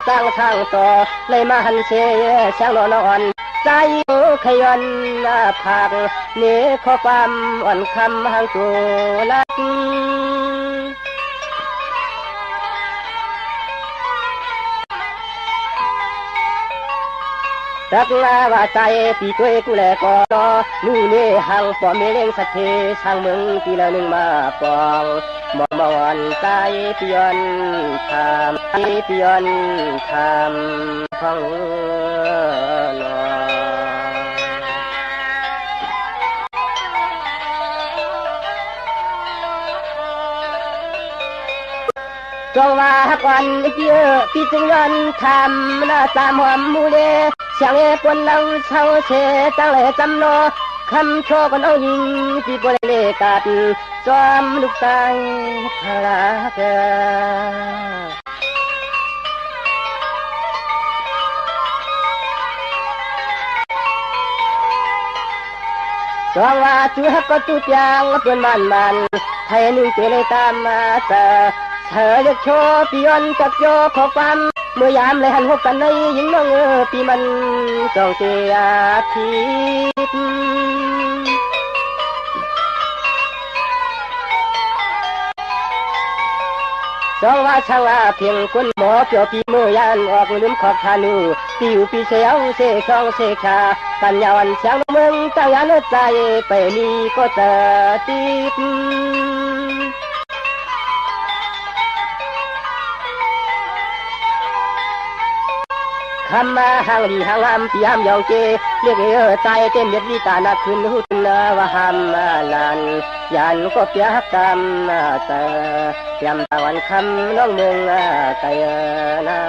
สร้างทางต่อเลยมาหันเสียช่างนอนใจขยันผักนี่ข้อความอ่อนคำห่างตัวลักรักลาว่าใจปีตัวกูแลก่อนนู่นนี่ห่างปอมเลี้ยงสักทีช่างมึงปีละหนึ่งมาปองมองมอนใจปียนทำปียนทำฟังนอจงว่าวันเยอะพี่จึงยันทำน่าตามหัวมูเลช่างเอปนเราเช่าเชจังเลยจำโนคำโชกันเอายิงพี่บริเลกัดจอมลูกตายพลาเกจงว่าจูฮักก็จูจางเปื่อนมันไทยนึงเจเลยตามมาเธอเลือกโชว์ปียนกับโยขอความเมื่อยามเลยหันหกกันในยิงน้องปีมันจองเสียทีจองว่าช่างว่าเพียงคนหมอเปียวปีเมื่อยานออกลืมขอบทานูปีอยู่ปีเสียวเสกช่องเสกขาปัญญาวันเสียงเมืองตั้งยานใจไปมีก็เจอติดคำมาห่างดีห่างลำปีห้ามยองเจเรียกใจเต็มเม็ดวิตานักขึ้นหุ่นว่าห้ามนานยันก็เปียกกรรมเตยำตะวันคำน้องเมืองไกนา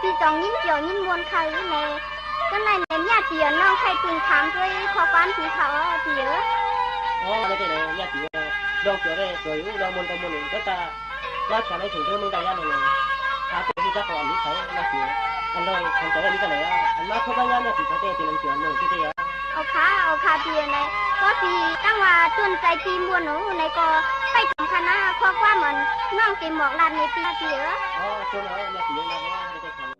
พี่จองยิ้มเจียวยิ้มมวนใครเน่ก็ในเนี่ยเจียน้องใครตึงถามด้วยขอความผีเขาเจียอ๋อในที่ไหนเนี่ยเจียลองเจียได้สวยลองมนกับมนหนึ่งก็จะรักษาในถึงเรื่องมึงได้ยังไงหาตัวที่จะก่อนนี้ใช้เนี่ยเจียอันลองทำใจได้นี้กันไหนอันมาทุกอย่างเนี่ยผีเขาเต้ตีนังเจียหนึ่งที่เจียเอาขาเจียในก็ทีตั้งว่าจนใจตีมวนหนูในก็ไปถึงคณะข้อความมันน้องเก็บหมอกลานในปีเจียอ๋อจนแล้วเนี่ยเจียนะว่าไม่ได้ทำ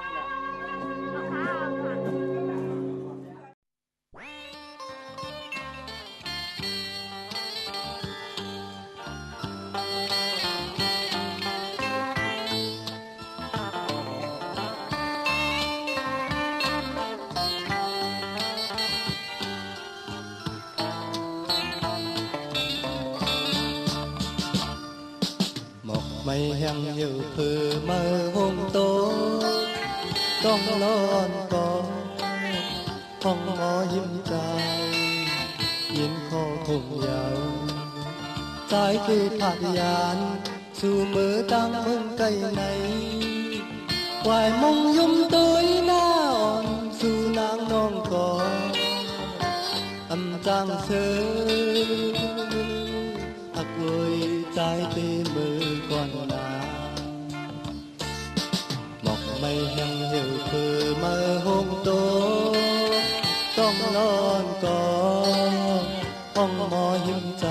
ไม่ยังอยู่เพื่อมาห้องโตต้องนอนก่อนห้องหมอยิ้มใจยินคอคงยาวใจคือผัดยานสู่มือตั้งมึงไกลไหนควายมงยุ่มตัวหน้าอ่อนสู่นางน้องก่อนอำจังเธอหักเลยใจตีมือก่อนนาหมอกไม่ยังหิวคือมาห้องโตต้องนอนก่อนห้องหมอยิ้มใจ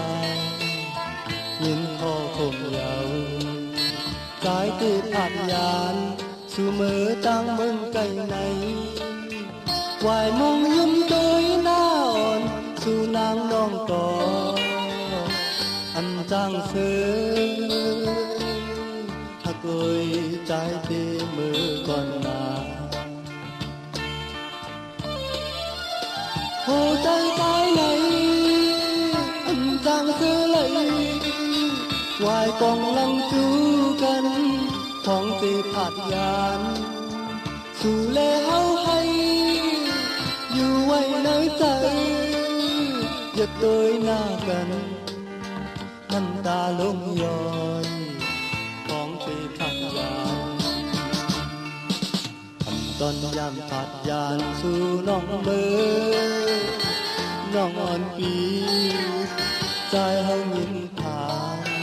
ยินคอคมยาวใจตีผัดยานสู่มือตั้งมึงไกลไหนวายมงยิ้มตัวหน้าอ่อนสู่นางน้องก่อนอันจังเสือหักเลยใจตีมือก่อนนาโอ้ใจตายไหนอันจังเสือไหลวายกองลังจูกันของตีผัดยานสู่เลเอาให้อยู่ไว้ในใจอย่าตัวหน้ากันน้ำตาลงย้อยของปีผัดยานทำตอนยามผัดยานสู่น้องเบอน้องอ่อนปีใจเฮายิ้มผ่าน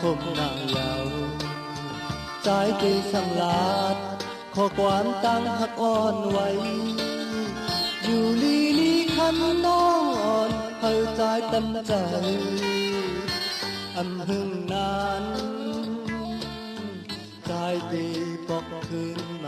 คมนางยาวใจตีสังลาดขอความตั้งหักอ่อนไว้อยู่ลีลีคันน้องอ่อนเฮาใจเต็มใจอันหึงนานใจตีปอกคืน